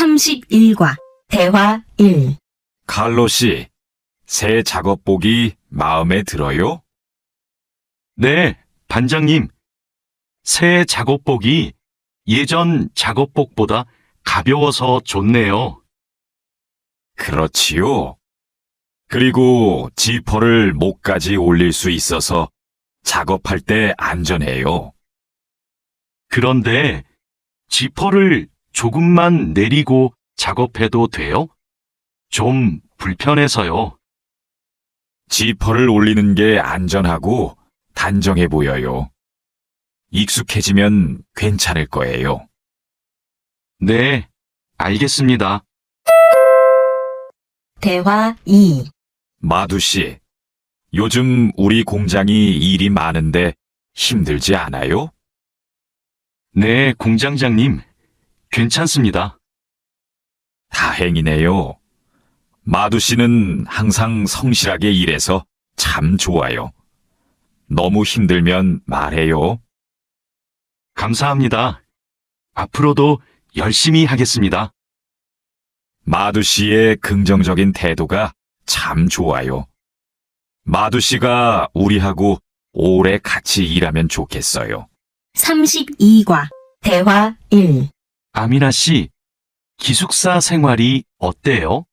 31과 대화 1. 칼로 씨, 새 작업복이 마음에 들어요? 네, 반장님. 새 작업복이 예전 작업복보다 가벼워서 좋네요. 그렇지요. 그리고 지퍼를 목까지 올릴 수 있어서 작업할 때 안전해요. 그런데 지퍼를 조금만 내리고 작업해도 돼요? 좀 불편해서요. 지퍼를 올리는 게 안전하고 단정해 보여요. 익숙해지면 괜찮을 거예요. 네, 알겠습니다. 대화 2. 마두 씨, 요즘 우리 공장이 일이 많은데 힘들지 않아요? 네, 공장장님. 괜찮습니다. 다행이네요. 마두 씨는 항상 성실하게 일해서 참 좋아요. 너무 힘들면 말해요. 감사합니다. 앞으로도 열심히 하겠습니다. 마두 씨의 긍정적인 태도가 참 좋아요. 마두 씨가 우리하고 오래 같이 일하면 좋겠어요. 32과 대화 1. 아미나 씨, 기숙사 생활이 어때요?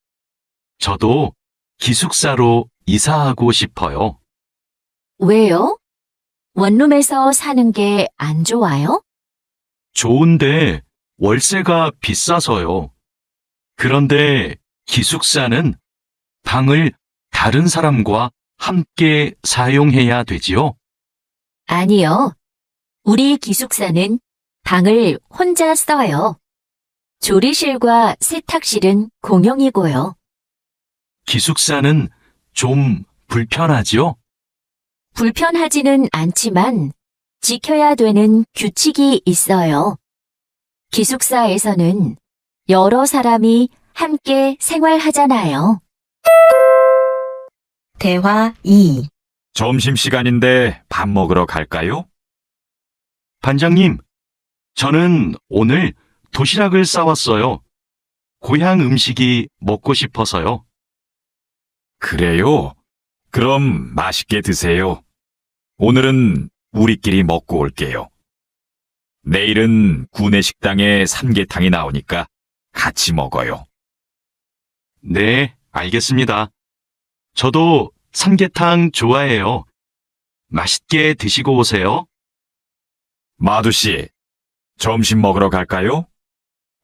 저도 기숙사로 이사하고 싶어요. 왜요? 원룸에서 사는 게 안 좋아요? 좋은데 월세가 비싸서요. 그런데 기숙사는 방을 다른 사람과 함께 사용해야 되지요? 아니요. 우리 기숙사는 방을 혼자 써요. 조리실과 세탁실은 공용이고요. 기숙사는 좀 불편하지요? 불편하지는 않지만 지켜야 되는 규칙이 있어요. 기숙사에서는 여러 사람이 함께 생활하잖아요. 대화 2. 점심시간인데 밥 먹으러 갈까요? 반장님, 저는 오늘 도시락을 싸왔어요. 고향 음식이 먹고 싶어서요. 그래요? 그럼 맛있게 드세요. 오늘은 우리끼리 먹고 올게요. 내일은 구내 식당에 삼계탕이 나오니까 같이 먹어요. 네, 알겠습니다. 저도 삼계탕 좋아해요. 맛있게 드시고 오세요. 마두 씨, 점심 먹으러 갈까요?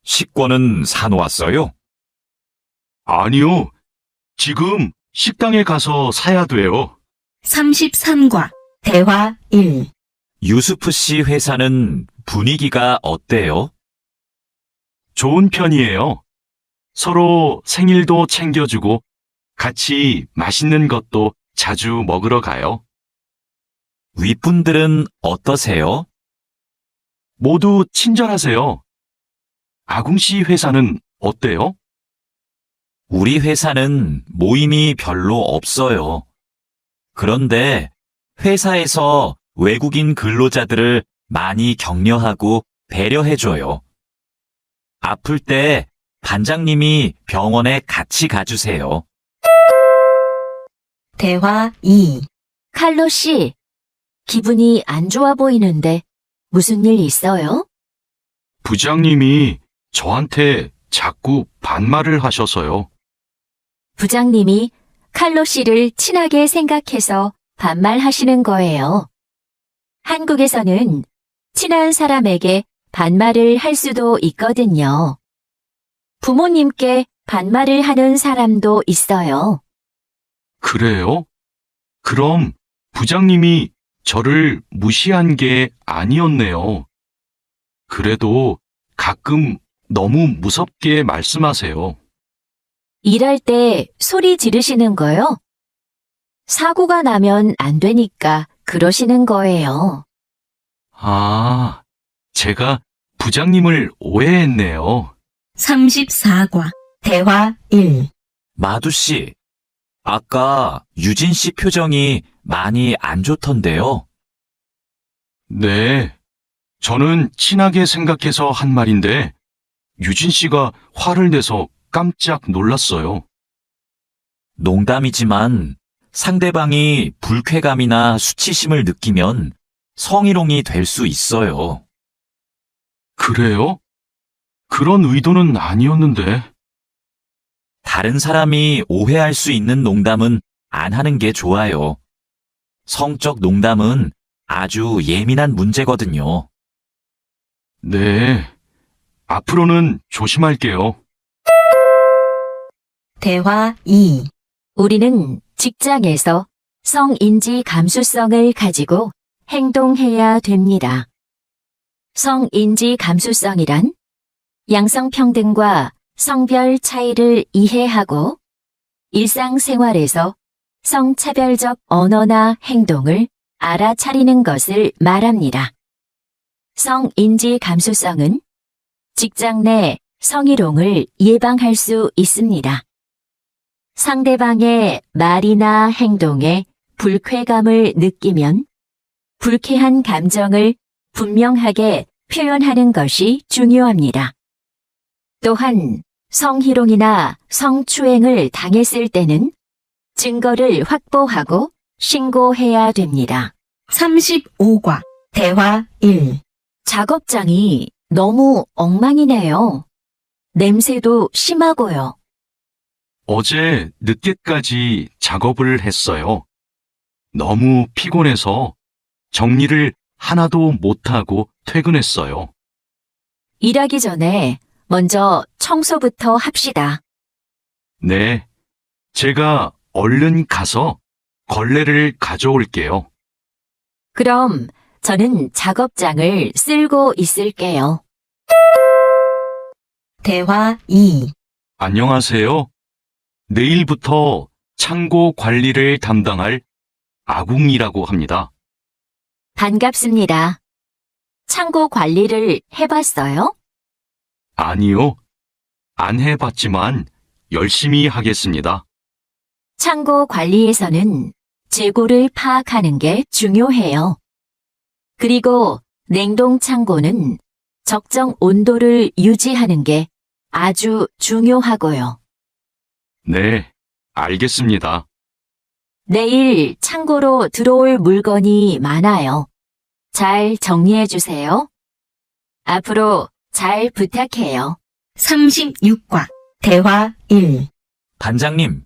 식권은 사놓았어요? 아니요. 지금 식당에 가서 사야 돼요. 33과 대화 1. 유수프 씨 회사는 분위기가 어때요? 좋은 편이에요. 서로 생일도 챙겨주고 같이 맛있는 것도 자주 먹으러 가요. 윗분들은 어떠세요? 모두 친절하세요. 아궁 씨 회사는 어때요? 우리 회사는 모임이 별로 없어요. 그런데 회사에서 외국인 근로자들을 많이 격려하고 배려해줘요. 아플 때 반장님이 병원에 같이 가주세요. 대화 2. 칼로 씨, 기분이 안 좋아 보이는데 무슨 일 있어요? 부장님이 저한테 자꾸 반말을 하셔서요. 부장님이 칼로 씨를 친하게 생각해서 반말하시는 거예요. 한국에서는 친한 사람에게 반말을 할 수도 있거든요. 부모님께 반말을 하는 사람도 있어요. 그래요? 그럼 부장님이 저를 무시한 게 아니었네요. 그래도 가끔 너무 무섭게 말씀하세요. 일할 때 소리 지르시는 거요? 사고가 나면 안 되니까 그러시는 거예요. 아, 제가 부장님을 오해했네요. 34과 대화 1. 마두 씨, 아까 유진 씨 표정이 많이 안 좋던데요. 네, 저는 친하게 생각해서 한 말인데 유진 씨가 화를 내서 깜짝 놀랐어요. 농담이지만 상대방이 불쾌감이나 수치심을 느끼면 성희롱이 될 수 있어요. 그래요? 그런 의도는 아니었는데. 다른 사람이 오해할 수 있는 농담은 안 하는 게 좋아요. 성적 농담은 아주 예민한 문제거든요. 네. 앞으로는 조심할게요. 대화 2. 우리는 직장에서 성인지 감수성을 가지고 행동해야 됩니다. 성인지 감수성이란 양성평등과 성별 차이를 이해하고 일상생활에서 성차별적 언어나 행동을 알아차리는 것을 말합니다. 성인지 감수성은 직장 내 성희롱을 예방할 수 있습니다. 상대방의 말이나 행동에 불쾌감을 느끼면 불쾌한 감정을 분명하게 표현하는 것이 중요합니다. 또한 성희롱이나 성추행을 당했을 때는 증거를 확보하고 신고해야 됩니다. 35과 대화 1. 작업장이 너무 엉망이네요. 냄새도 심하고요. 어제 늦게까지 작업을 했어요. 너무 피곤해서 정리를 하나도 못하고 퇴근했어요. 일하기 전에 먼저 청소부터 합시다. 네. 제가 얼른 가서 걸레를 가져올게요. 그럼 저는 작업장을 쓸고 있을게요. 대화 2. 안녕하세요. 내일부터 창고 관리를 담당할 아궁이라고 합니다. 반갑습니다. 창고 관리를 해봤어요? 아니요. 안 해봤지만 열심히 하겠습니다. 창고 관리에서는 재고를 파악하는 게 중요해요. 그리고 냉동 창고는 적정 온도를 유지하는 게 아주 중요하고요. 네, 알겠습니다. 내일 창고로 들어올 물건이 많아요. 잘 정리해 주세요. 앞으로 잘 부탁해요. 36과 대화 1. 반장님,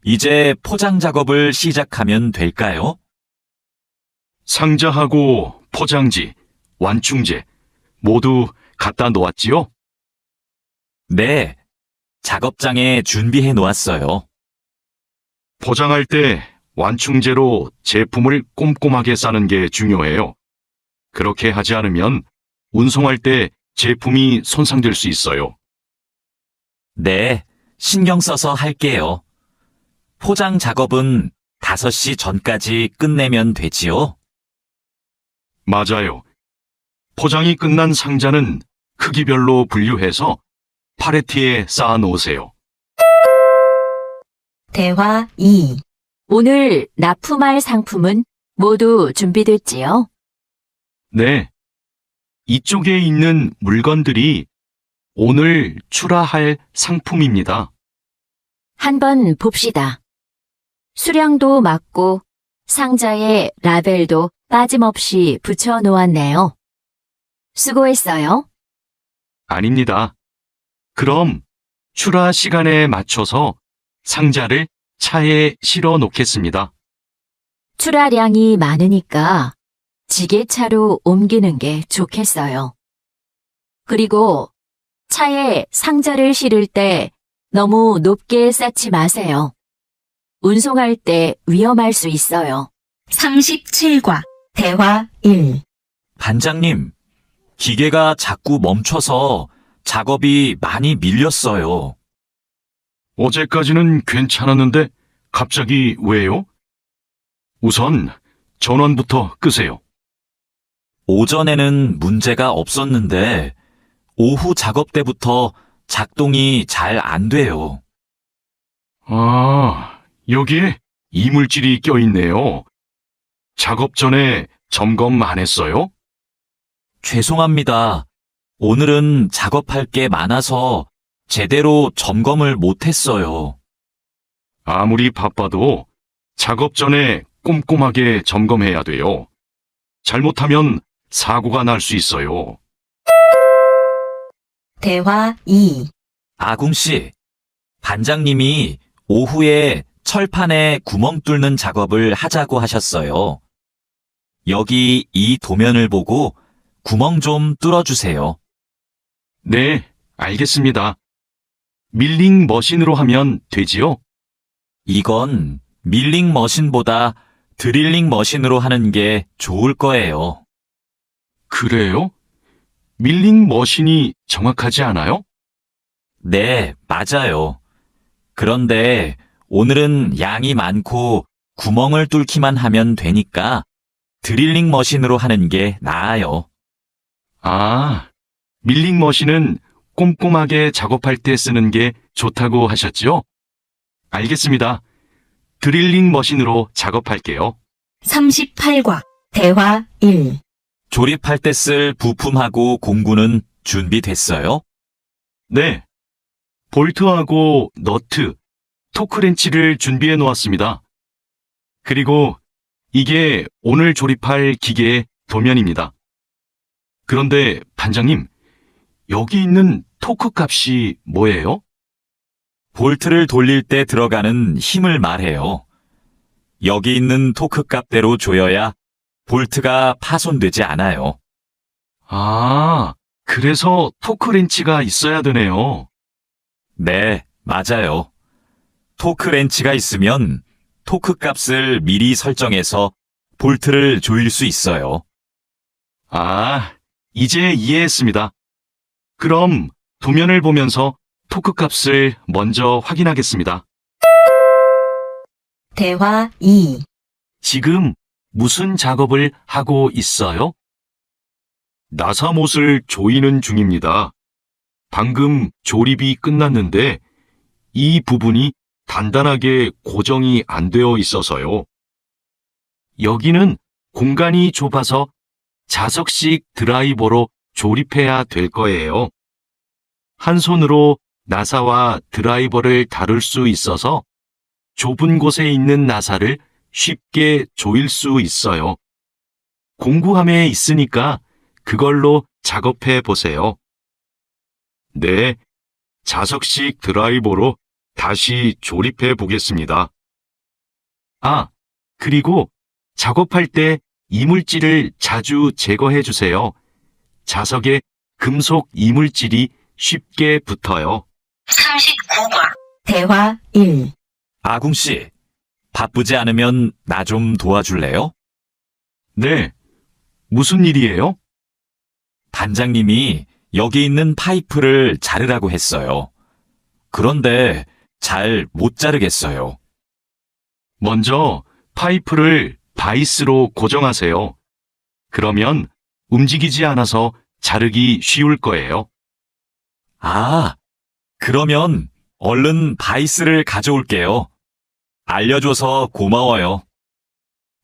이제 포장 작업을 시작하면 될까요? 상자하고 포장지, 완충제 모두 갖다 놓았지요? 네, 작업장에 준비해 놓았어요. 포장할 때 완충제로 제품을 꼼꼼하게 싸는 게 중요해요. 그렇게 하지 않으면 운송할 때 제품이 손상될 수 있어요. 네, 신경 써서 할게요. 포장 작업은 5시 전까지 끝내면 되지요? 맞아요. 포장이 끝난 상자는 크기별로 분류해서 팔레트에 쌓아 놓으세요. 대화 2. 오늘 납품할 상품은 모두 준비됐지요? 네. 이쪽에 있는 물건들이 오늘 출하할 상품입니다. 한번 봅시다. 수량도 맞고 상자에 라벨도 빠짐없이 붙여 놓았네요. 수고했어요. 아닙니다. 그럼 출하 시간에 맞춰서 상자를 차에 실어 놓겠습니다. 출하량이 많으니까 지게차로 옮기는 게 좋겠어요. 그리고 차에 상자를 실을 때 너무 높게 쌓지 마세요. 운송할 때 위험할 수 있어요. 37과 대화 1. 반장님, 기계가 자꾸 멈춰서 작업이 많이 밀렸어요. 어제까지는 괜찮았는데 갑자기 왜요? 우선 전원부터 끄세요. 오전에는 문제가 없었는데 오후 작업 때부터 작동이 잘 안 돼요. 아, 여기에 이물질이 껴있네요. 작업 전에 점검 안 했어요? 죄송합니다. 오늘은 작업할 게 많아서 제대로 점검을 못했어요. 아무리 바빠도 작업 전에 꼼꼼하게 점검해야 돼요. 잘못하면 사고가 날 수 있어요. 대화 2. 아궁 씨, 반장님이 오후에 철판에 구멍 뚫는 작업을 하자고 하셨어요. 여기 이 도면을 보고 구멍 좀 뚫어주세요. 네, 알겠습니다. 밀링 머신으로 하면 되지요? 이건 밀링 머신보다 드릴링 머신으로 하는 게 좋을 거예요. 그래요? 밀링 머신이 정확하지 않아요? 네, 맞아요. 그런데 오늘은 양이 많고 구멍을 뚫기만 하면 되니까 드릴링 머신으로 하는 게 나아요. 아, 밀링 머신은 꼼꼼하게 작업할 때 쓰는 게 좋다고 하셨지요? 알겠습니다. 드릴링 머신으로 작업할게요. 38과 대화 1. 조립할 때 쓸 부품하고 공구는 준비됐어요? 네. 볼트하고 너트, 토크렌치를 준비해 놓았습니다. 그리고 이게 오늘 조립할 기계의 도면입니다. 그런데 반장님, 여기 있는 토크 값이 뭐예요? 볼트를 돌릴 때 들어가는 힘을 말해요. 여기 있는 토크 값대로 조여야 볼트가 파손되지 않아요. 아, 그래서 토크렌치가 있어야 되네요. 네, 맞아요. 토크 렌치가 있으면 토크 값을 미리 설정해서 볼트를 조일 수 있어요. 아, 이제 이해했습니다. 그럼 도면을 보면서 토크 값을 먼저 확인하겠습니다. 대화 2. 지금 무슨 작업을 하고 있어요? 나사못을 조이는 중입니다. 방금 조립이 끝났는데 이 부분이 단단하게 고정이 안 되어 있어서요. 여기는 공간이 좁아서 자석식 드라이버로 조립해야 될 거예요. 한 손으로 나사와 드라이버를 다룰 수 있어서 좁은 곳에 있는 나사를 쉽게 조일 수 있어요. 공구함에 있으니까 그걸로 작업해 보세요. 네, 자석식 드라이버로 다시 조립해 보겠습니다. 아, 그리고 작업할 때 이물질을 자주 제거해 주세요. 자석에 금속 이물질이 쉽게 붙어요. 39과 대화 1. 아궁 씨, 바쁘지 않으면 나 좀 도와줄래요? 네, 무슨 일이에요? 반장님이 여기 있는 파이프를 자르라고 했어요. 그런데 잘 못 자르겠어요. 먼저 파이프를 바이스로 고정하세요. 그러면 움직이지 않아서 자르기 쉬울 거예요. 아, 그러면 얼른 바이스를 가져올게요. 알려줘서 고마워요.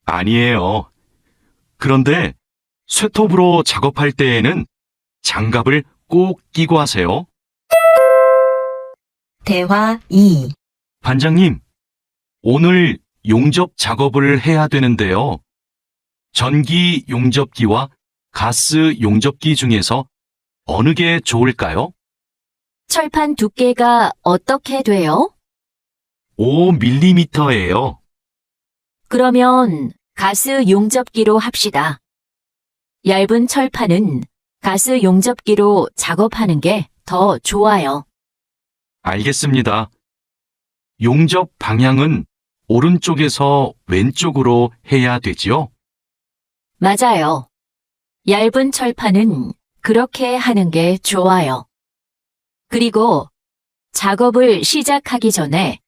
아니에요. 그런데 쇠톱으로 작업할 때에는 장갑을 꼭 끼고 하세요. 대화 2. 반장님, 오늘 용접 작업을 해야 되는데요. 전기 용접기와 가스 용접기 중에서 어느 게 좋을까요? 철판 두께가 어떻게 돼요? 5mm예요. 그러면 가스 용접기로 합시다. 얇은 철판은 가스 용접기로 작업하는 게 더 좋아요. 알겠습니다. 용접 방향은 오른쪽에서 왼쪽으로 해야 되지요? 맞아요. 얇은 철판은 그렇게 하는 게 좋아요. 그리고 작업을 시작하기 전에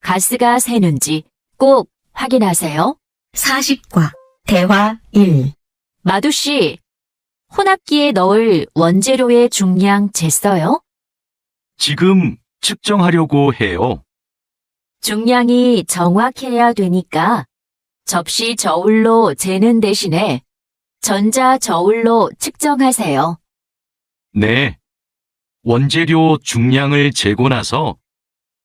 가스가 새는지 꼭 확인하세요. 40과 대화 1. 마두 씨, 혼합기에 넣을 원재료의 중량 쟀어요? 지금 측정하려고 해요. 중량이 정확해야 되니까 접시 저울로 재는 대신에 전자 저울로 측정하세요. 네. 원재료 중량을 재고 나서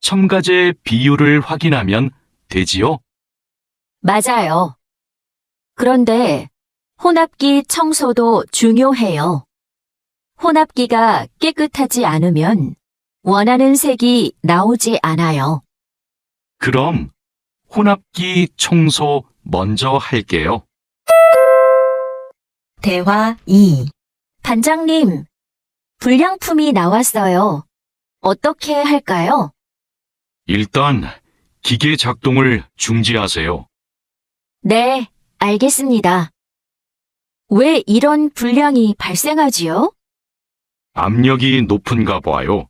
첨가제 비율을 확인하면 되지요? 맞아요. 그런데 혼합기 청소도 중요해요. 혼합기가 깨끗하지 않으면 원하는 색이 나오지 않아요. 그럼 혼합기 청소 먼저 할게요. 대화 2. 반장님, 불량품이 나왔어요. 어떻게 할까요? 일단 기계 작동을 중지하세요. 네, 알겠습니다. 왜 이런 불량이 발생하지요? 압력이 높은가 봐요.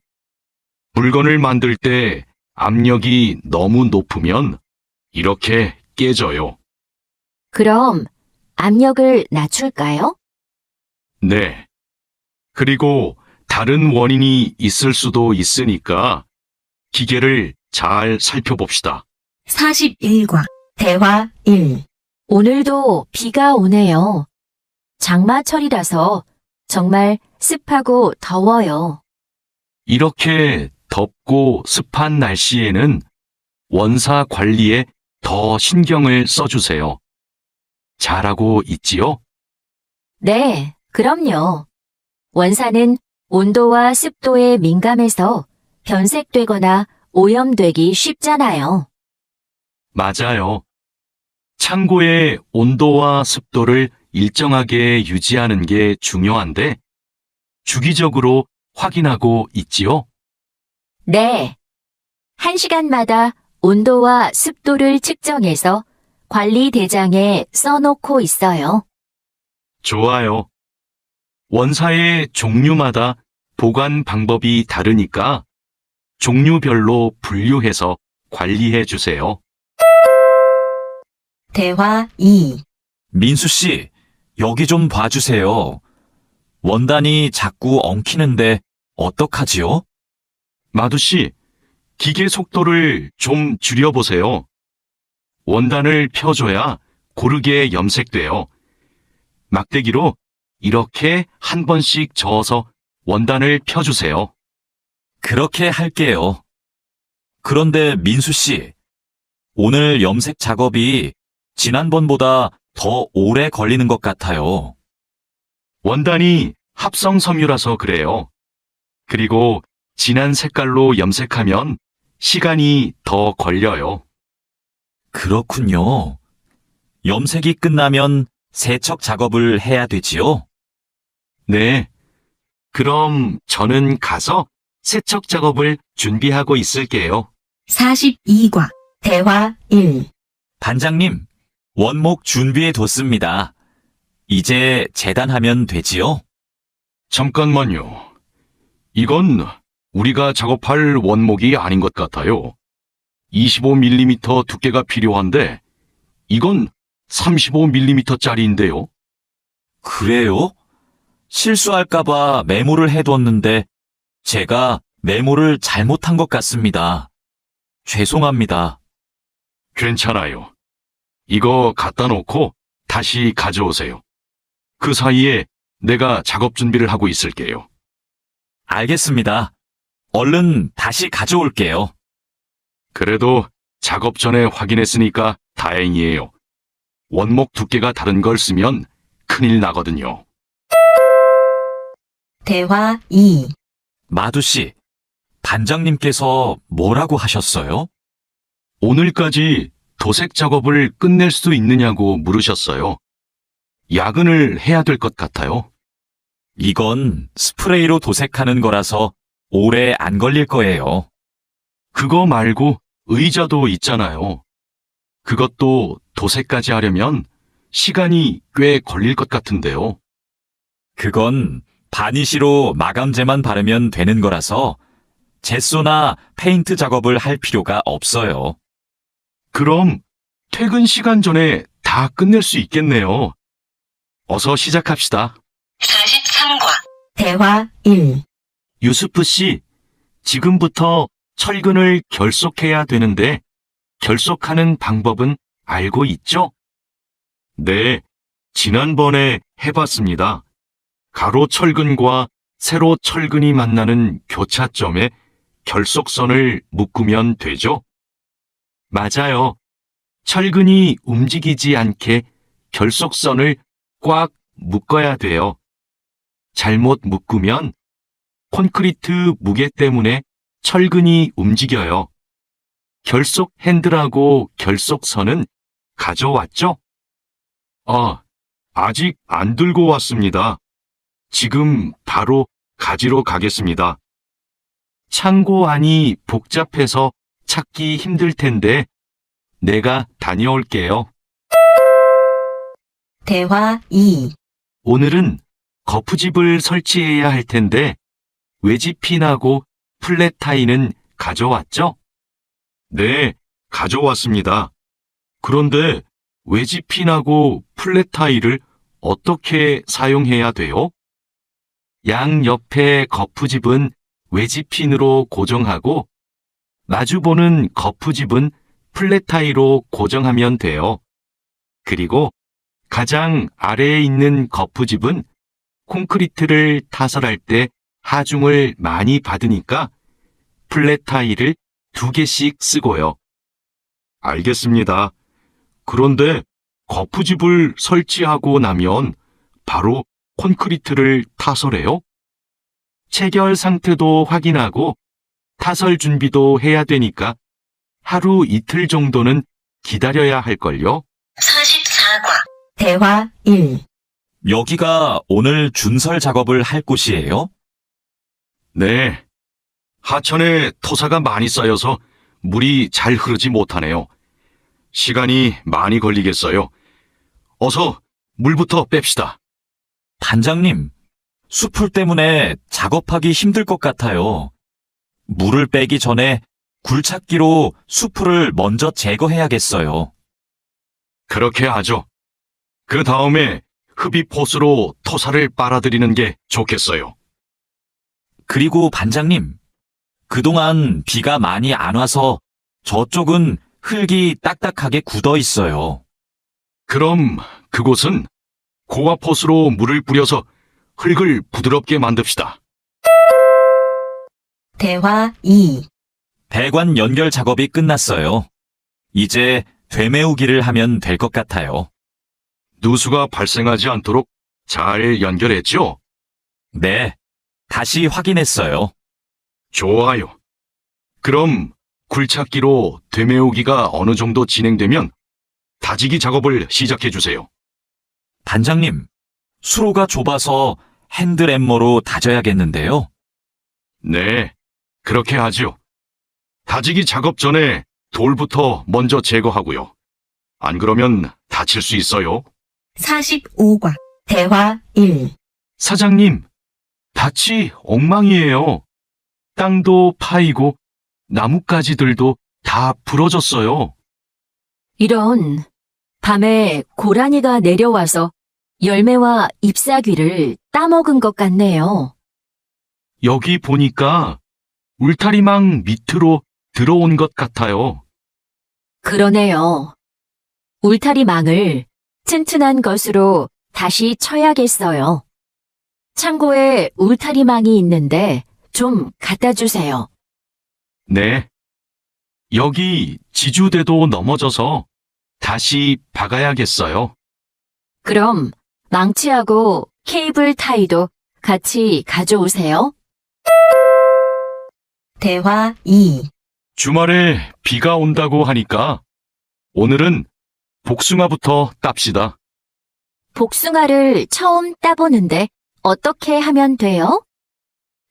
물건을 만들 때 압력이 너무 높으면 이렇게 깨져요. 그럼 압력을 낮출까요? 네. 그리고 다른 원인이 있을 수도 있으니까 기계를 잘 살펴봅시다. 41과 대화 1. 오늘도 비가 오네요. 장마철이라서 정말 습하고 더워요. 이렇게 덥고 습한 날씨에는 원사 관리에 더 신경을 써주세요. 잘하고 있지요? 네, 그럼요. 원사는 온도와 습도에 민감해서 변색되거나 오염되기 쉽잖아요. 맞아요. 창고의 온도와 습도를 일정하게 유지하는 게 중요한데 주기적으로 확인하고 있지요? 네. 1시간마다 온도와 습도를 측정해서 관리 대장에 써놓고 있어요. 좋아요. 원사의 종류마다 보관 방법이 다르니까 종류별로 분류해서 관리해 주세요. 대화 2. 민수 씨, 여기 좀 봐주세요. 원단이 자꾸 엉키는데 어떡하지요? 마두 씨, 기계 속도를 좀 줄여보세요. 원단을 펴줘야 고르게 염색돼요. 막대기로 이렇게 한 번씩 저어서 원단을 펴주세요. 그렇게 할게요. 그런데 민수 씨, 오늘 염색 작업이 지난번보다 더 오래 걸리는 것 같아요. 원단이 합성 섬유라서 그래요. 그리고 진한 색깔로 염색하면 시간이 더 걸려요. 그렇군요. 염색이 끝나면 세척 작업을 해야 되지요? 네. 그럼 저는 가서 세척 작업을 준비하고 있을게요. 42과 대화 1. 반장님, 원목 준비해 뒀습니다. 이제 재단하면 되지요? 잠깐만요. 이건 우리가 작업할 원목이 아닌 것 같아요. 25mm 두께가 필요한데 이건 35mm짜리인데요. 그래요? 실수할까봐 메모를 해뒀는데 제가 메모를 잘못한 것 같습니다. 죄송합니다. 괜찮아요. 이거 갖다 놓고 다시 가져오세요. 그 사이에 내가 작업 준비를 하고 있을게요. 알겠습니다. 얼른 다시 가져올게요. 그래도 작업 전에 확인했으니까 다행이에요. 원목 두께가 다른 걸 쓰면 큰일 나거든요. 대화 2. 마두 씨, 반장님께서 뭐라고 하셨어요? 오늘까지 도색 작업을 끝낼 수 있느냐고 물으셨어요. 야근을 해야 될 것 같아요. 이건 스프레이로 도색하는 거라서 오래 안 걸릴 거예요. 그거 말고 의자도 있잖아요. 그것도 도색까지 하려면 시간이 꽤 걸릴 것 같은데요. 그건 바니쉬로 마감제만 바르면 되는 거라서 젯소나 페인트 작업을 할 필요가 없어요. 그럼 퇴근 시간 전에 다 끝낼 수 있겠네요. 어서 시작합시다. 43과 대화 1. 유스프 씨, 지금부터 철근을 결속해야 되는데 결속하는 방법은 알고 있죠? 네, 지난번에 해봤습니다. 가로 철근과 세로 철근이 만나는 교차점에 결속선을 묶으면 되죠? 맞아요. 철근이 움직이지 않게 결속선을 꽉 묶어야 돼요. 잘못 묶으면 콘크리트 무게 때문에 철근이 움직여요. 결속 핸들하고 결속선은 가져왔죠? 아직 안 들고 왔습니다. 지금 바로 가지러 가겠습니다. 창고 안이 복잡해서 찾기 힘들 텐데 내가 다녀올게요. 대화 2. 오늘은 거푸집을 설치해야 할 텐데 외지핀하고 플랫타이는 가져왔죠? 네, 가져왔습니다. 그런데 외지핀하고 플랫타이를 어떻게 사용해야 돼요? 양 옆에 거푸집은 외지핀으로 고정하고 마주보는 거푸집은 플랫타이로 고정하면 돼요. 그리고 가장 아래에 있는 거푸집은 콘크리트를 타설할 때 하중을 많이 받으니까 플랫타이를 2개씩 쓰고요. 알겠습니다. 그런데 거푸집을 설치하고 나면 바로 콘크리트를 타설해요? 체결 상태도 확인하고 타설 준비도 해야 되니까 하루 이틀 정도는 기다려야 할걸요? 44과. 대화 1. 여기가 오늘 준설 작업을 할 곳이에요? 네. 하천에 토사가 많이 쌓여서 물이 잘 흐르지 못하네요. 시간이 많이 걸리겠어요. 어서 물부터 뺍시다. 반장님, 수풀 때문에 작업하기 힘들 것 같아요. 물을 빼기 전에 굴착기로 수풀을 먼저 제거해야겠어요. 그렇게 하죠. 그 다음에 흡입호스로 토사를 빨아들이는 게 좋겠어요. 그리고 반장님, 그동안 비가 많이 안 와서 저쪽은 흙이 딱딱하게 굳어 있어요. 그럼 그곳은 고압호스로 물을 뿌려서 흙을 부드럽게 만듭시다. 대화 2. 배관 연결 작업이 끝났어요. 이제 되메우기를 하면 될 것 같아요. 누수가 발생하지 않도록 잘 연결했죠? 네, 다시 확인했어요. 좋아요. 그럼 굴착기로 되메우기가 어느 정도 진행되면 다지기 작업을 시작해 주세요. 반장님, 수로가 좁아서 핸드램머로 다져야겠는데요. 네, 그렇게 하죠. 다지기 작업 전에 돌부터 먼저 제거하고요. 안 그러면 다칠 수 있어요. 45과. 대화 1. 사장님, 밭이 엉망이에요. 땅도 파이고 나뭇가지들도 다 부러졌어요. 이런, 밤에 고라니가 내려와서 열매와 잎사귀를 따먹은 것 같네요. 여기 보니까 울타리망 밑으로 들어온 것 같아요. 그러네요. 울타리망을 튼튼한 것으로 다시 쳐야겠어요. 창고에 울타리망이 있는데 좀 갖다 주세요. 네. 여기 지주대도 넘어져서 다시 박아야겠어요. 그럼 망치하고 케이블 타이도 같이 가져오세요. 대화 2. 주말에 비가 온다고 하니까 오늘은 복숭아부터 땁시다. 복숭아를 처음 따보는데 어떻게 하면 돼요?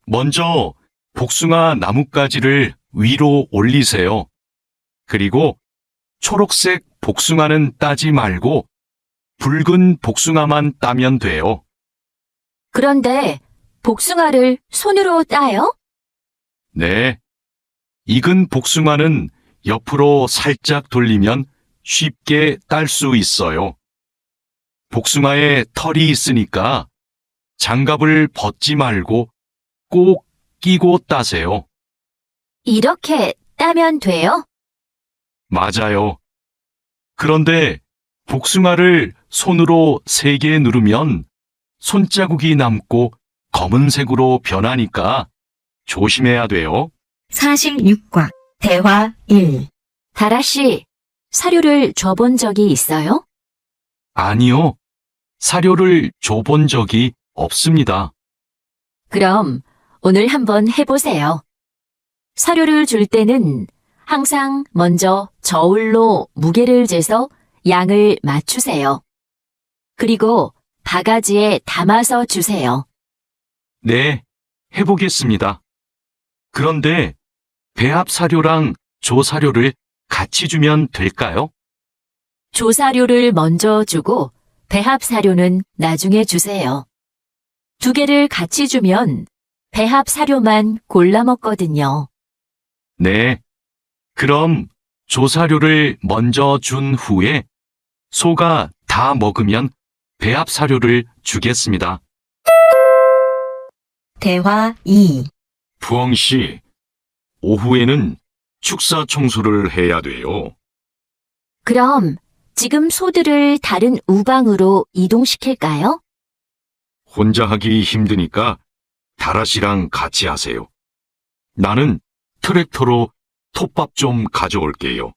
먼저 복숭아 나뭇가지를 위로 올리세요. 그리고 초록색 복숭아는 따지 말고 붉은 복숭아만 따면 돼요. 그런데 복숭아를 손으로 따요? 네. 익은 복숭아는 옆으로 살짝 돌리면 쉽게 딸 수 있어요. 복숭아에 털이 있으니까 장갑을 벗지 말고 꼭 끼고 따세요. 이렇게 따면 돼요? 맞아요. 그런데 복숭아를 손으로 세게 누르면 손자국이 남고 검은색으로 변하니까 조심해야 돼요. 46과 대화 1. 다라 씨, 사료를 줘본 적이 있어요? 아니요. 사료를 줘본 적이 없습니다. 그럼 오늘 한번 해보세요. 사료를 줄 때는 항상 먼저 저울로 무게를 재서 양을 맞추세요. 그리고 바가지에 담아서 주세요. 네, 해보겠습니다. 그런데 배합 사료랑 조사료를 같이 주면 될까요? 조사료를 먼저 주고 배합 사료는 나중에 주세요. 두 개를 같이 주면 배합 사료만 골라 먹거든요. 네. 그럼 조사료를 먼저 준 후에 소가 다 먹으면 배합 사료를 주겠습니다. 대화 2. 부엉 씨, 오후에는 축사 청소를 해야 돼요. 그럼 지금 소들을 다른 우방으로 이동시킬까요? 혼자 하기 힘드니까 다라 씨랑 같이 하세요. 나는 트랙터로 톱밥 좀 가져올게요.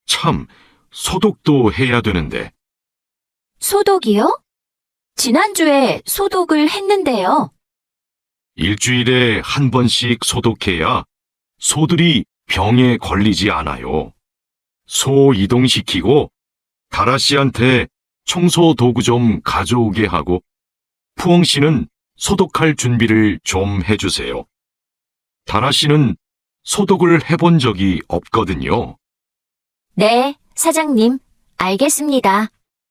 참, 소독도 해야 되는데. 소독이요? 지난주에 소독을 했는데요. 일주일에 한 번씩 소독해야 소들이 병에 걸리지 않아요. 소 이동시키고 다라 씨한테 청소 도구 좀 가져오게 하고 푸엉 씨는 소독할 준비를 좀 해주세요. 다라 씨는 소독을 해본 적이 없거든요. 네, 사장님, 알겠습니다.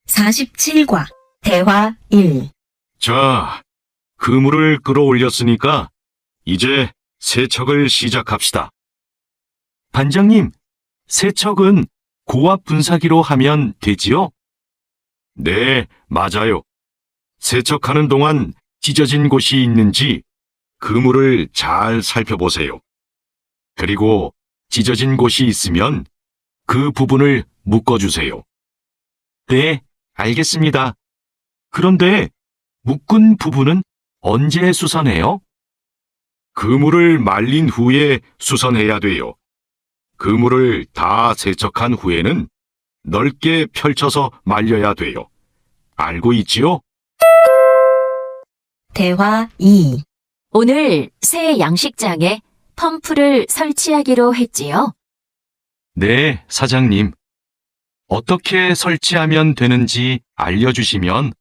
47과 대화 1. 자, 그물을 끌어올렸으니까 이제 세척을 시작합시다. 반장님, 세척은 고압 분사기로 하면 되지요? 네, 맞아요. 세척하는 동안 찢어진 곳이 있는지 그물을 잘 살펴보세요. 그리고 찢어진 곳이 있으면 그 부분을 묶어주세요. 네, 알겠습니다. 그런데 묶은 부분은 언제 수선해요? 그물을 말린 후에 수선해야 돼요. 그물을 다 세척한 후에는 넓게 펼쳐서 말려야 돼요. 알고 있지요? 대화 2. 오늘 새 양식장에 펌프를 설치하기로 했지요. 네, 사장님. 어떻게 설치하면 되는지 알려주시면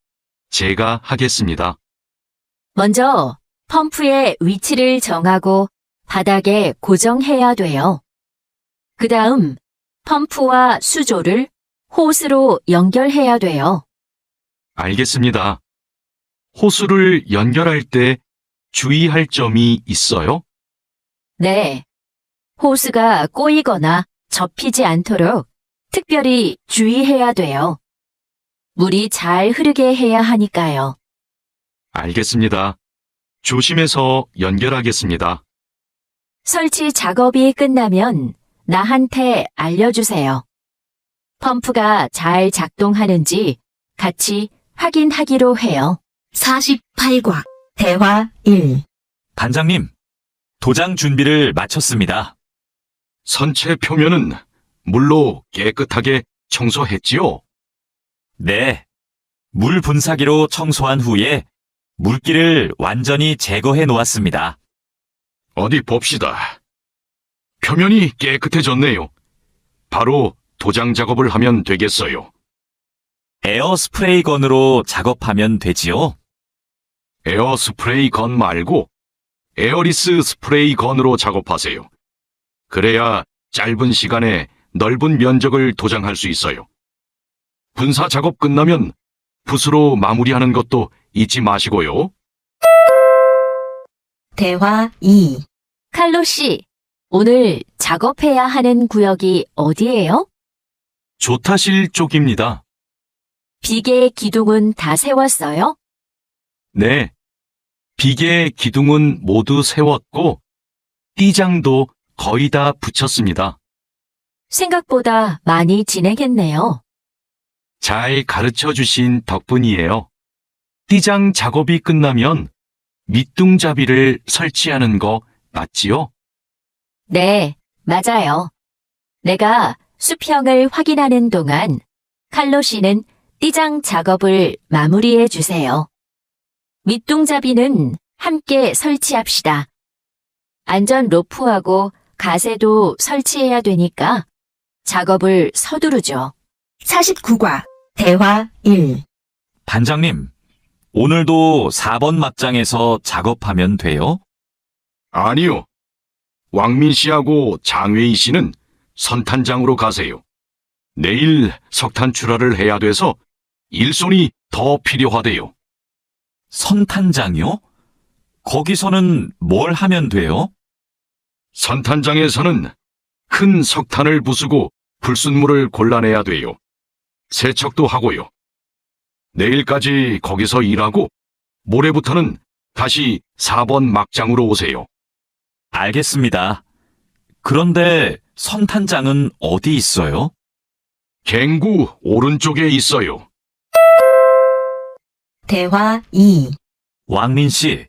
제가 하겠습니다. 먼저 펌프의 위치를 정하고 바닥에 고정해야 돼요. 그 다음 펌프와 수조를 호스로 연결해야 돼요. 알겠습니다. 호수를 연결할 때 주의할 점이 있어요? 네. 호스가 꼬이거나 접히지 않도록 특별히 주의해야 돼요. 물이 잘 흐르게 해야 하니까요. 알겠습니다. 조심해서 연결하겠습니다. 설치 작업이 끝나면 나한테 알려주세요. 펌프가 잘 작동하는지 같이 확인하기로 해요. 48과 대화 1. 반장님, 도장 준비를 마쳤습니다. 선체 표면은 물로 깨끗하게 청소했지요? 네. 물 분사기로 청소한 후에 물기를 완전히 제거해 놓았습니다. 어디 봅시다. 표면이 깨끗해졌네요. 바로 도장 작업을 하면 되겠어요. 에어 스프레이 건으로 작업하면 되지요? 에어 스프레이 건 말고 에어리스 스프레이 건으로 작업하세요. 그래야 짧은 시간에 넓은 면적을 도장할 수 있어요. 분사 작업 끝나면 붓으로 마무리하는 것도 잊지 마시고요. 대화 2. 칼로 씨, 오늘 작업해야 하는 구역이 어디예요? 조타실 쪽입니다. 비계 기둥은 다 세웠어요? 네. 비계 기둥은 모두 세웠고 띠장도 거의 다 붙였습니다. 생각보다 많이 진행했네요. 잘 가르쳐 주신 덕분이에요. 띠장 작업이 끝나면 밑둥잡이를 설치하는 거 맞지요? 네, 맞아요. 내가 수평을 확인하는 동안 칼로 씨는 띠장 작업을 마무리해 주세요. 밑둥잡이는 함께 설치합시다. 안전 로프하고 가세도 설치해야 되니까 작업을 서두르죠. 49과 대화 1. 반장님, 오늘도 4번 막장에서 작업하면 돼요? 아니요. 왕민 씨하고 장외희 씨는 선탄장으로 가세요. 내일 석탄 출하를 해야 돼서 일손이 더 필요하대요. 선탄장이요? 거기서는 뭘 하면 돼요? 선탄장에서는 큰 석탄을 부수고 불순물을 골라내야 돼요. 세척도 하고요. 내일까지 거기서 일하고 모레부터는 다시 4번 막장으로 오세요. 알겠습니다. 그런데 선탄장은 어디 있어요? 갱구 오른쪽에 있어요. 대화 2. 왕민 씨,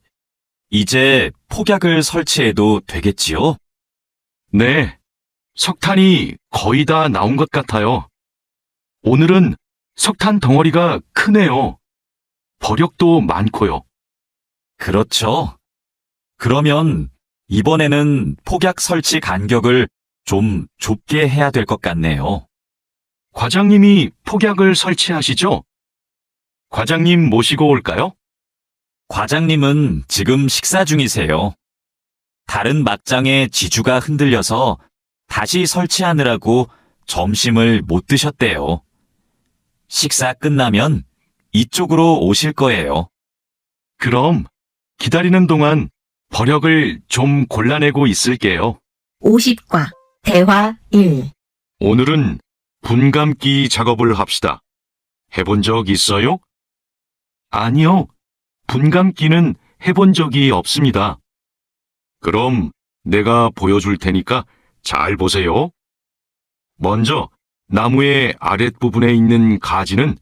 이제 폭약을 설치해도 되겠지요? 네, 석탄이 거의 다 나온 것 같아요. 오늘은 석탄 덩어리가 크네요. 버력도 많고요. 그렇죠. 그러면 이번에는 폭약 설치 간격을 좀 좁게 해야 될 것 같네요. 과장님이 폭약을 설치하시죠? 과장님 모시고 올까요? 과장님은 지금 식사 중이세요. 다른 막장의 지주가 흔들려서 다시 설치하느라고 점심을 못 드셨대요. 식사 끝나면 이쪽으로 오실 거예요. 그럼 기다리는 동안 버력을 좀 골라내고 있을게요. 50과 대화 1. 오늘은 분감기 작업을 합시다. 해본 적 있어요? 아니요. 분감기는 해본 적이 없습니다. 그럼 내가 보여줄 테니까 잘 보세요. 먼저 나무의 아랫부분에 있는 가지는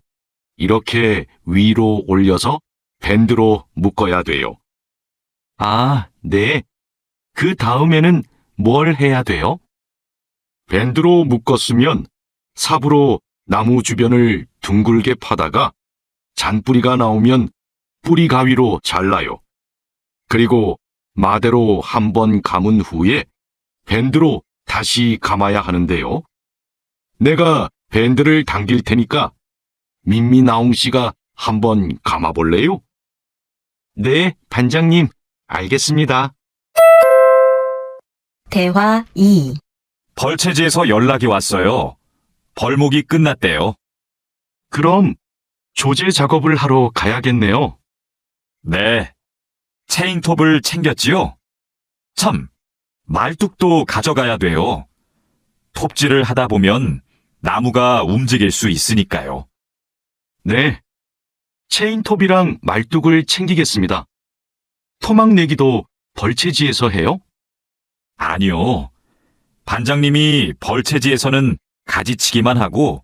이렇게 위로 올려서 밴드로 묶어야 돼요. 아, 네. 그 다음에는 뭘 해야 돼요? 밴드로 묶었으면 삽으로 나무 주변을 둥글게 파다가 잔뿌리가 나오면 뿌리 가위로 잘라요. 그리고 마대로 한 번 감은 후에 밴드로 다시 감아야 하는데요. 내가 밴드를 당길 테니까 민미나옹 씨가 한번 감아볼래요? 네, 반장님, 알겠습니다. 대화 2. 벌채지에서 연락이 왔어요. 벌목이 끝났대요. 그럼 조제 작업을 하러 가야겠네요. 네. 체인톱을 챙겼지요? 참, 말뚝도 가져가야 돼요. 톱질을 하다 보면 나무가 움직일 수 있으니까요. 네. 체인톱이랑 말뚝을 챙기겠습니다. 토막 내기도 벌채지에서 해요? 아니요. 반장님이 벌채지에서는 가지치기만 하고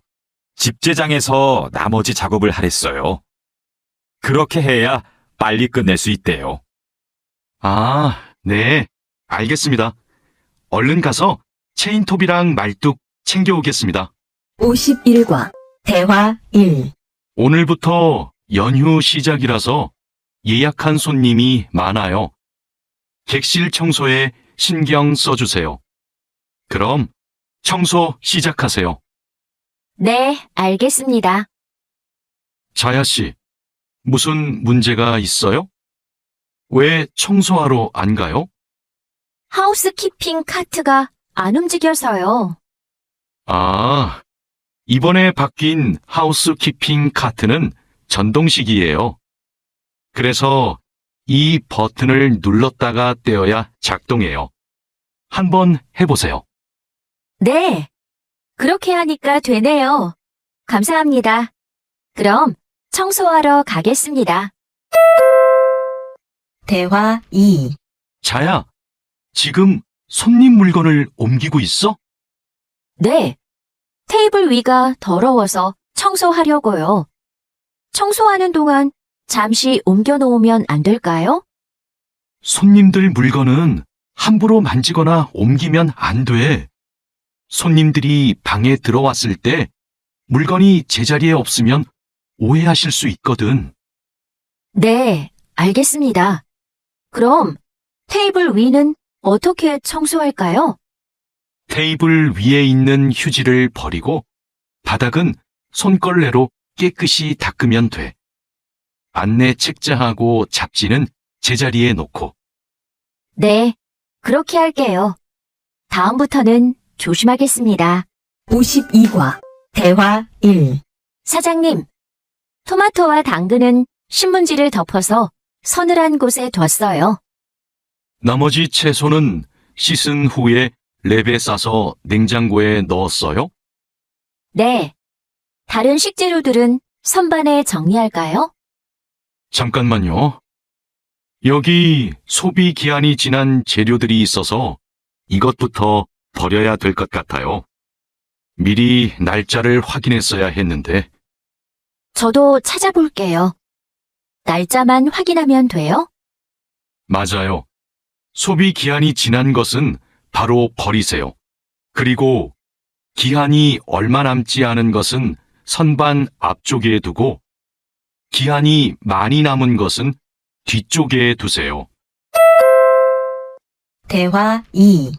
집제장에서 나머지 작업을 하랬어요. 그렇게 해야 빨리 끝낼 수 있대요. 아, 네. 알겠습니다. 얼른 가서 체인톱이랑 말뚝 챙겨오겠습니다. 51과 대화 1. 오늘부터 연휴 시작이라서 예약한 손님이 많아요. 객실 청소에 신경 써주세요. 그럼 청소 시작하세요. 네, 알겠습니다. 자야 씨, 무슨 문제가 있어요? 왜 청소하러 안 가요? 하우스키핑 카트가 안 움직여서요. 아, 이번에 바뀐 하우스키핑 카트는 전동식이에요. 그래서 이 버튼을 눌렀다가 떼어야 작동해요. 한번 해보세요. 네, 그렇게 하니까 되네요. 감사합니다. 그럼 청소하러 가겠습니다. 대화 2. 자야, 지금 손님 물건을 옮기고 있어? 네, 테이블 위가 더러워서 청소하려고요. 청소하는 동안 잠시 옮겨 놓으면 안 될까요? 손님들 물건은 함부로 만지거나 옮기면 안 돼. 손님들이 방에 들어왔을 때 물건이 제자리에 없으면 오해하실 수 있거든. 네, 알겠습니다. 그럼 테이블 위는 어떻게 청소할까요? 테이블 위에 있는 휴지를 버리고 바닥은 손걸레로 깨끗이 닦으면 돼. 안내 책자하고 잡지는 제자리에 놓고. 네, 그렇게 할게요. 다음부터는 조심하겠습니다. 52과 대화 1. 사장님, 토마토와 당근은 신문지를 덮어서 서늘한 곳에 뒀어요. 나머지 채소는 씻은 후에 랩에 싸서 냉장고에 넣었어요? 네. 다른 식재료들은 선반에 정리할까요? 잠깐만요. 여기 소비 기한이 지난 재료들이 있어서 이것부터 버려야 될 것 같아요. 미리 날짜를 확인했어야 했는데. 저도 찾아볼게요. 날짜만 확인하면 돼요? 맞아요. 소비 기한이 지난 것은 바로 버리세요. 그리고 기한이 얼마 남지 않은 것은 선반 앞쪽에 두고 기한이 많이 남은 것은 뒤쪽에 두세요. 대화 2.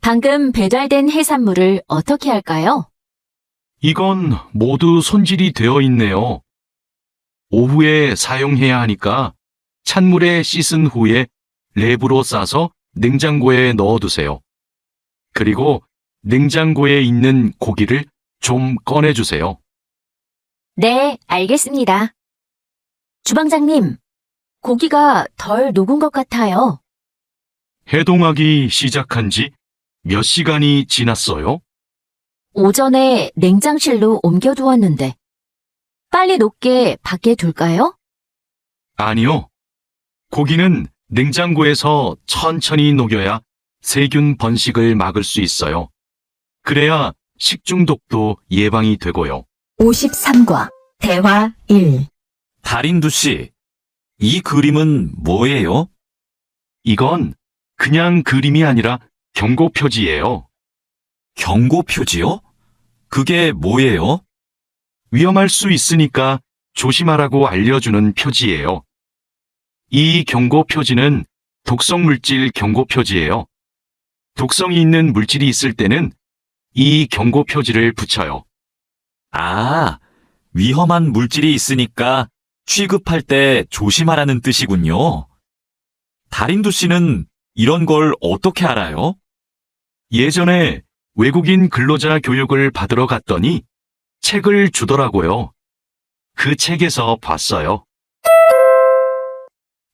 방금 배달된 해산물을 어떻게 할까요? 이건 모두 손질이 되어 있네요. 오후에 사용해야 하니까 찬물에 씻은 후에 랩으로 싸서 냉장고에 넣어두세요. 그리고 냉장고에 있는 고기를 좀 꺼내주세요. 네, 알겠습니다. 주방장님, 고기가 덜 녹은 것 같아요. 해동하기 시작한 지 몇 시간이 지났어요? 오전에 냉장실로 옮겨두었는데 빨리 녹게 밖에 둘까요? 아니요. 고기는 냉장고에서 천천히 녹여야 세균 번식을 막을 수 있어요. 그래야 식중독도 예방이 되고요. 53과 대화 1. 달인두 씨, 이 그림은 뭐예요? 이건 그냥 그림이 아니라 경고 표지예요. 경고 표지요? 그게 뭐예요? 위험할 수 있으니까 조심하라고 알려주는 표지예요. 이 경고 표지는 독성 물질 경고 표지예요. 독성이 있는 물질이 있을 때는 이 경고 표지를 붙여요. 아, 위험한 물질이 있으니까 취급할 때 조심하라는 뜻이군요. 달인두 씨는 이런 걸 어떻게 알아요? 예전에 외국인 근로자 교육을 받으러 갔더니 책을 주더라고요. 그 책에서 봤어요.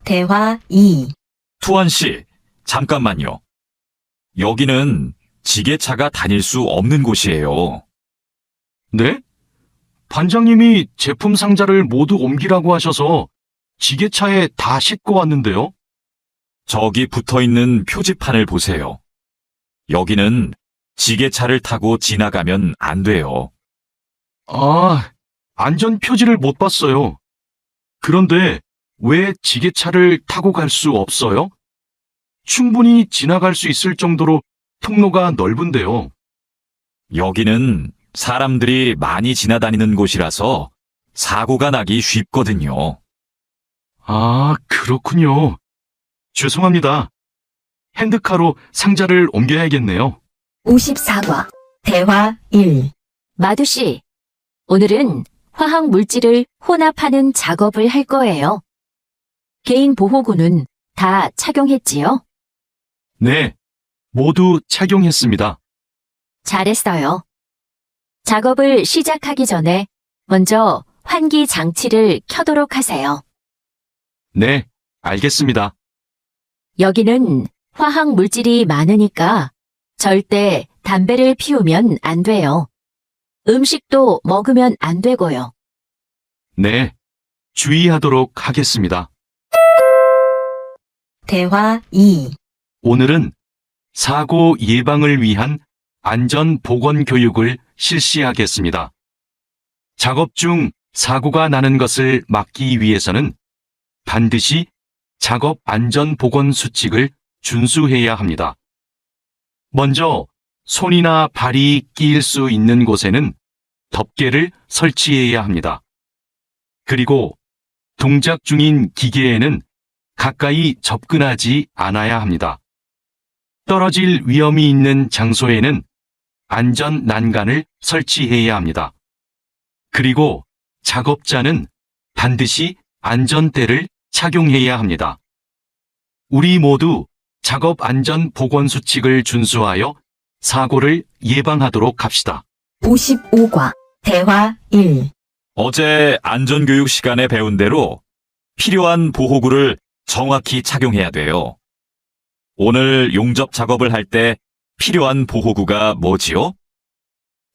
대화 2. 투원 씨, 잠깐만요. 여기는 지게차가 다닐 수 없는 곳이에요. 네? 반장님이 제품 상자를 모두 옮기라고 하셔서 지게차에 다 싣고 왔는데요. 저기 붙어 있는 표지판을 보세요. 여기는 지게차를 타고 지나가면 안 돼요. 아, 안전 표지를 못 봤어요. 그런데 왜 지게차를 타고 갈 수 없어요? 충분히 지나갈 수 있을 정도로 통로가 넓은데요. 여기는 사람들이 많이 지나다니는 곳이라서 사고가 나기 쉽거든요. 아, 그렇군요. 죄송합니다. 핸드카로 상자를 옮겨야겠네요. 54과 대화 1. 마두 씨, 오늘은 화학 물질을 혼합하는 작업을 할 거예요. 개인 보호구는 다 착용했지요? 네, 모두 착용했습니다. 잘했어요. 작업을 시작하기 전에 먼저 환기 장치를 켜도록 하세요. 네, 알겠습니다. 여기는 화학 물질이 많으니까 절대 담배를 피우면 안 돼요. 음식도 먹으면 안 되고요. 네, 주의하도록 하겠습니다. 대화 2. 오늘은 사고 예방을 위한 안전 보건 교육을 실시하겠습니다. 작업 중 사고가 나는 것을 막기 위해서는 반드시 작업 안전 보건 수칙을 준수해야 합니다. 먼저 손이나 발이 끼일 수 있는 곳에는 덮개를 설치해야 합니다. 그리고 동작 중인 기계에는 가까이 접근하지 않아야 합니다. 떨어질 위험이 있는 장소에는 안전 난간을 설치해야 합니다. 그리고 작업자는 반드시 안전대를 착용해야 합니다. 우리 모두 작업 안전 보건 수칙을 준수하여 사고를 예방하도록 합시다. 55과 대화 1. 어제 안전교육 시간에 배운 대로 필요한 보호구를 정확히 착용해야 돼요. 오늘 용접 작업을 할 때 필요한 보호구가 뭐지요?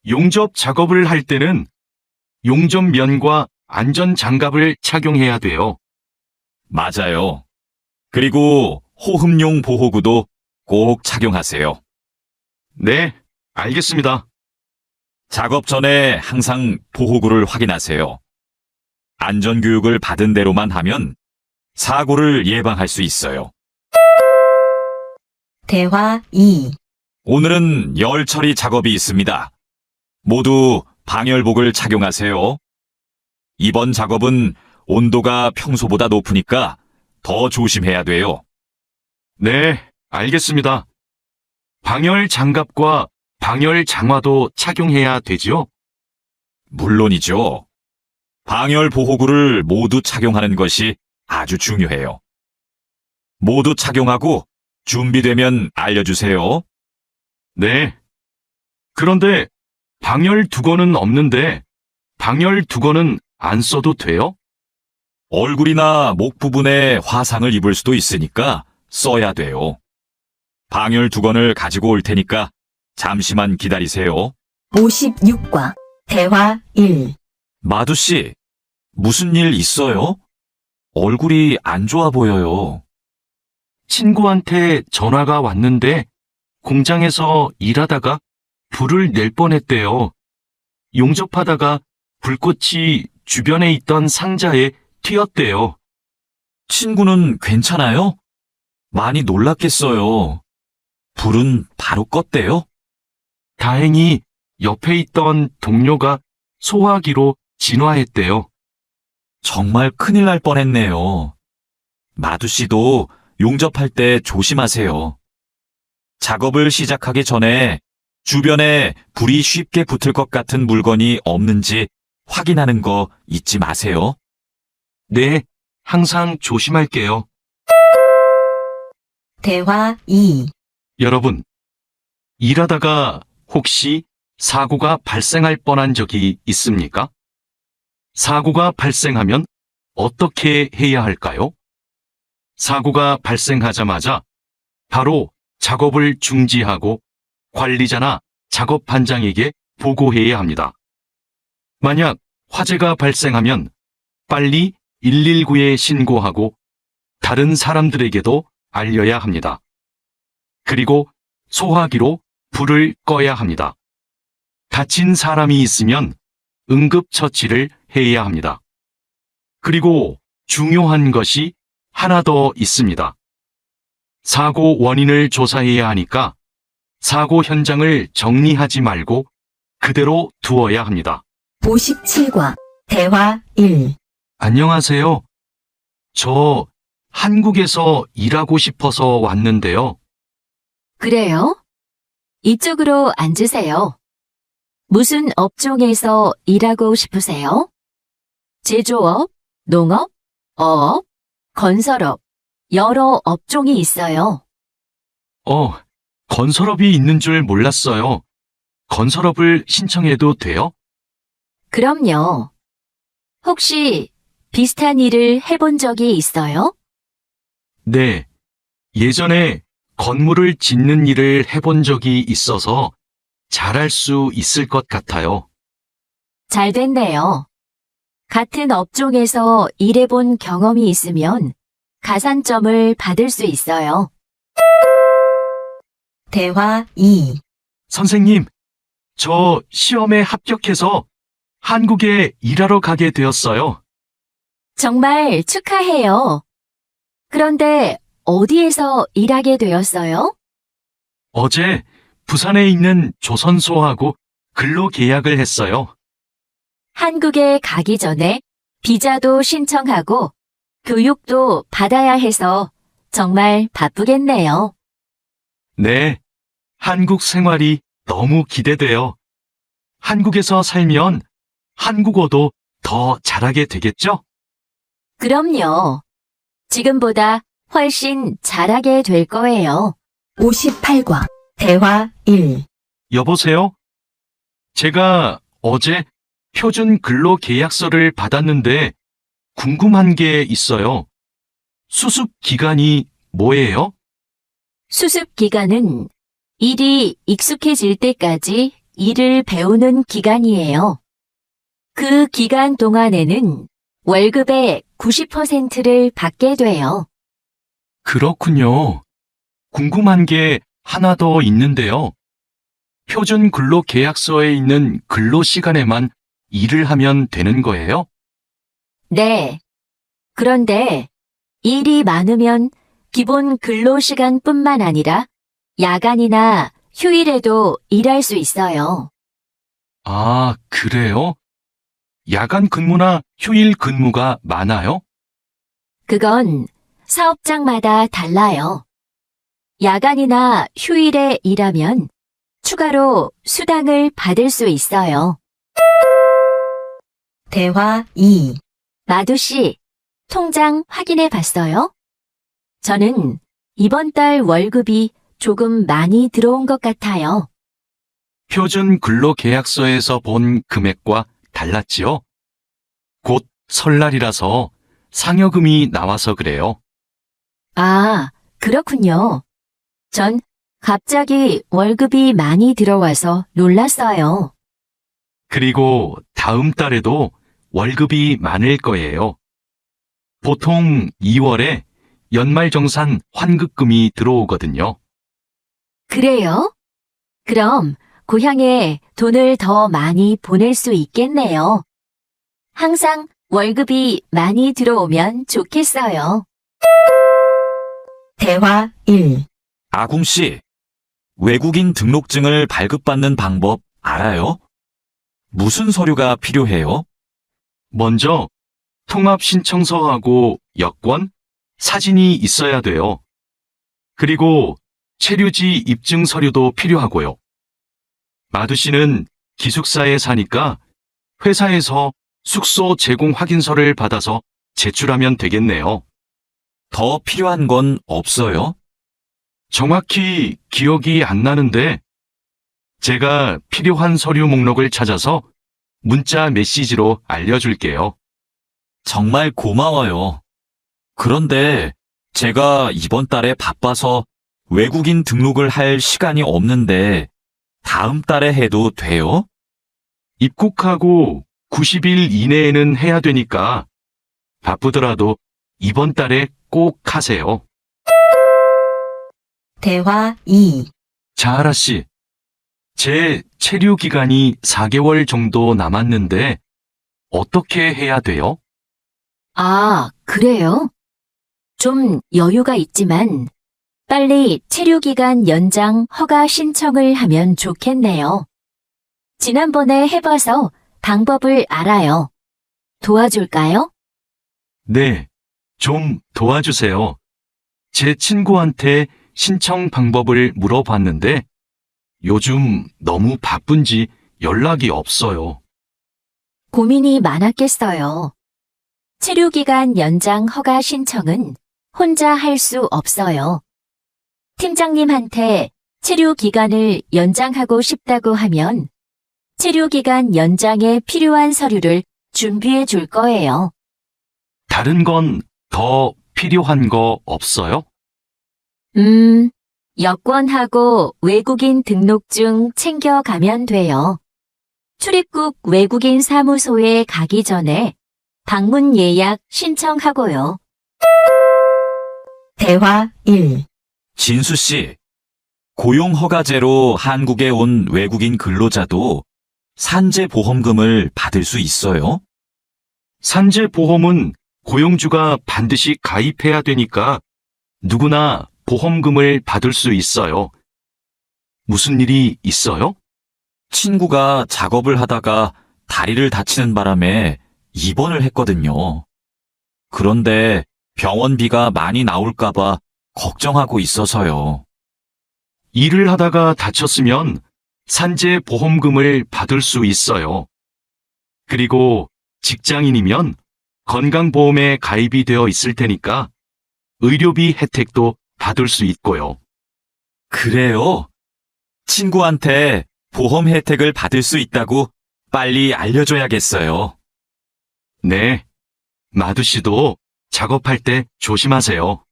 용접 작업을 할 때는 용접면과 안전장갑을 착용해야 돼요. 맞아요. 그리고 호흡용 보호구도 꼭 착용하세요. 네, 알겠습니다. 작업 전에 항상 보호구를 확인하세요. 안전교육을 받은 대로만 하면 사고를 예방할 수 있어요. 대화 2. 오늘은 열 처리 작업이 있습니다. 모두 방열복을 착용하세요. 이번 작업은 온도가 평소보다 높으니까 더 조심해야 돼요. 네, 알겠습니다. 방열 장갑과 방열 장화도 착용해야 되지요? 물론이죠. 방열 보호구를 모두 착용하는 것이 아주 중요해요. 모두 착용하고 준비되면 알려주세요. 네. 그런데 방열 두건은 없는데 방열 두건은 안 써도 돼요? 얼굴이나 목 부분에 화상을 입을 수도 있으니까 써야 돼요. 방열 두건을 가지고 올 테니까 잠시만 기다리세요. 56과 대화 1. 마두 씨, 무슨 일 있어요? 얼굴이 안 좋아 보여요. 친구한테 전화가 왔는데 공장에서 일하다가 불을 낼 뻔했대요. 용접하다가 불꽃이 주변에 있던 상자에 튀었대요. 친구는 괜찮아요? 많이 놀랐겠어요. 불은 바로 껐대요? 다행히 옆에 있던 동료가 소화기로 진화했대요. 정말 큰일 날 뻔했네요. 마두 씨도 용접할 때 조심하세요. 작업을 시작하기 전에 주변에 불이 쉽게 붙을 것 같은 물건이 없는지 확인하는 거 잊지 마세요. 네, 항상 조심할게요. 대화 2. 여러분, 일하다가 혹시 사고가 발생할 뻔한 적이 있습니까? 사고가 발생하면 어떻게 해야 할까요? 사고가 발생하자마자 바로 작업을 중지하고 관리자나 작업 반장에게 보고해야 합니다. 만약 화재가 발생하면 빨리 119에 신고하고 다른 사람들에게도 알려야 합니다. 그리고 소화기로 불을 꺼야 합니다. 다친 사람이 있으면 응급처치를 해야 합니다. 그리고 중요한 것이 하나 더 있습니다. 사고 원인을 조사해야 하니까 사고 현장을 정리하지 말고 그대로 두어야 합니다. 57과 대화 1. 안녕하세요. 저 한국에서 일하고 싶어서 왔는데요. 그래요? 이쪽으로 앉으세요. 무슨 업종에서 일하고 싶으세요? 제조업, 농업, 어업, 건설업, 여러 업종이 있어요. 건설업이 있는 줄 몰랐어요. 건설업을 신청해도 돼요? 그럼요. 혹시 비슷한 일을 해본 적이 있어요? 네. 예전에 건물을 짓는 일을 해본 적이 있어서 잘할 수 있을 것 같아요. 잘 됐네요. 같은 업종에서 일해본 경험이 있으면 가산점을 받을 수 있어요. 대화 2. 선생님, 저 시험에 합격해서 한국에 일하러 가게 되었어요. 정말 축하해요. 그런데 어디에서 일하게 되었어요? 어제 부산에 있는 조선소하고 근로 계약을 했어요. 한국에 가기 전에 비자도 신청하고 교육도 받아야 해서 정말 바쁘겠네요. 네, 한국 생활이 너무 기대돼요. 한국에서 살면 한국어도 더 잘하게 되겠죠? 그럼요. 지금보다 훨씬 잘하게 될 거예요. 58과 대화 1. 여보세요? 제가 어제 표준 근로 계약서를 받았는데 궁금한 게 있어요. 수습 기간이 뭐예요? 수습 기간은 일이 익숙해질 때까지 일을 배우는 기간이에요. 그 기간 동안에는 월급의 90%를 받게 돼요. 그렇군요. 궁금한 게 하나 더 있는데요. 표준 근로 계약서에 있는 근로 시간에만 일을 하면 되는 거예요? 네. 그런데 일이 많으면 기본 근로 시간뿐만 아니라 야간이나 휴일에도 일할 수 있어요. 아, 그래요? 야간 근무나 휴일 근무가 많아요? 그건 사업장마다 달라요. 야간이나 휴일에 일하면 추가로 수당을 받을 수 있어요. 대화 2. 마두 씨, 통장 확인해 봤어요? 저는 이번 달 월급이 조금 많이 들어온 것 같아요. 표준 근로 계약서에서 본 금액과 달랐지요? 곧 설날이라서 상여금이 나와서 그래요. 아, 그렇군요. 전 갑자기 월급이 많이 들어와서 놀랐어요. 그리고 다음 달에도 월급이 많을 거예요. 보통 2월에 연말정산 환급금이 들어오거든요. 그래요? 그럼 고향에 돈을 더 많이 보낼 수 있겠네요. 항상 월급이 많이 들어오면 좋겠어요. 대화 1. 아궁 씨, 외국인 등록증을 발급받는 방법 알아요? 무슨 서류가 필요해요? 먼저 통합신청서하고 여권, 사진이 있어야 돼요. 그리고 체류지 입증 서류도 필요하고요. 마두 씨는 기숙사에 사니까 회사에서 숙소 제공 확인서를 받아서 제출하면 되겠네요. 더 필요한 건 없어요? 정확히 기억이 안 나는데 제가 필요한 서류 목록을 찾아서 문자 메시지로 알려줄게요. 정말 고마워요. 그런데 제가 이번 달에 바빠서 외국인 등록을 할 시간이 없는데 다음 달에 해도 돼요? 입국하고 90일 이내에는 해야 되니까 바쁘더라도 이번 달에 꼭 하세요. 대화 2. 자하라 씨, 제 체류 기간이 4개월 정도 남았는데 어떻게 해야 돼요? 아, 그래요? 좀 여유가 있지만 빨리 체류기간 연장 허가 신청을 하면 좋겠네요. 지난번에 해봐서 방법을 알아요. 도와줄까요? 네, 좀 도와주세요. 제 친구한테 신청 방법을 물어봤는데 요즘 너무 바쁜지 연락이 없어요. 고민이 많았겠어요. 체류기간 연장 허가 신청은 혼자 할 수 없어요. 팀장님한테 체류기간을 연장하고 싶다고 하면 체류기간 연장에 필요한 서류를 준비해 줄 거예요. 다른 건 더 필요한 거 없어요? 여권하고 외국인 등록증 챙겨가면 돼요. 출입국 외국인 사무소에 가기 전에 방문 예약 신청하고요. 대화 1. 진수 씨, 고용허가제로 한국에 온 외국인 근로자도 산재보험금을 받을 수 있어요? 산재보험은 고용주가 반드시 가입해야 되니까 누구나 보험금을 받을 수 있어요. 무슨 일이 있어요? 친구가 작업을 하다가 다리를 다치는 바람에 입원을 했거든요. 그런데 병원비가 많이 나올까봐 걱정하고 있어서요. 일을 하다가 다쳤으면 산재 보험금을 받을 수 있어요. 그리고 직장인이면 건강보험에 가입이 되어 있을 테니까 의료비 혜택도 받을 수 있고요. 그래요? 친구한테 보험 혜택을 받을 수 있다고 빨리 알려줘야겠어요. 네. 마두 씨도 작업할 때 조심하세요.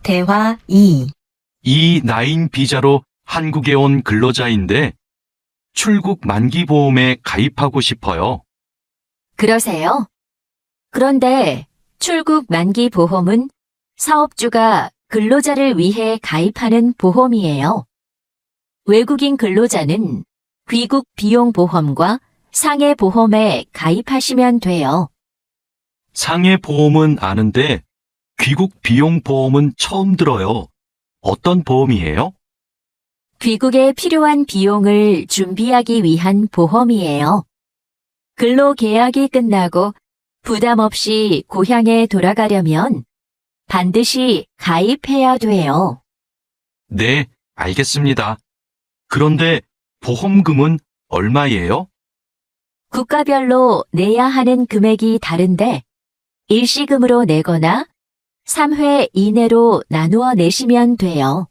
대화 2. 이 나인 비자로 한국에 온 근로자인데 출국 만기 보험에 가입하고 싶어요. 그러세요? 그런데 출국 만기 보험은 사업주가 근로자를 위해 가입하는 보험이에요. 외국인 근로자는 귀국 비용 보험과 상해 보험에 가입하시면 돼요. 상해 보험은 아는데 귀국 비용 보험은 처음 들어요. 어떤 보험이에요? 귀국에 필요한 비용을 준비하기 위한 보험이에요. 근로 계약이 끝나고 부담 없이 고향에 돌아가려면 반드시 가입해야 돼요. 네, 알겠습니다. 그런데 보험금은 얼마예요? 국가별로 내야 하는 금액이 다른데 일시금으로 내거나 3회 이내로 나누어 내시면 돼요.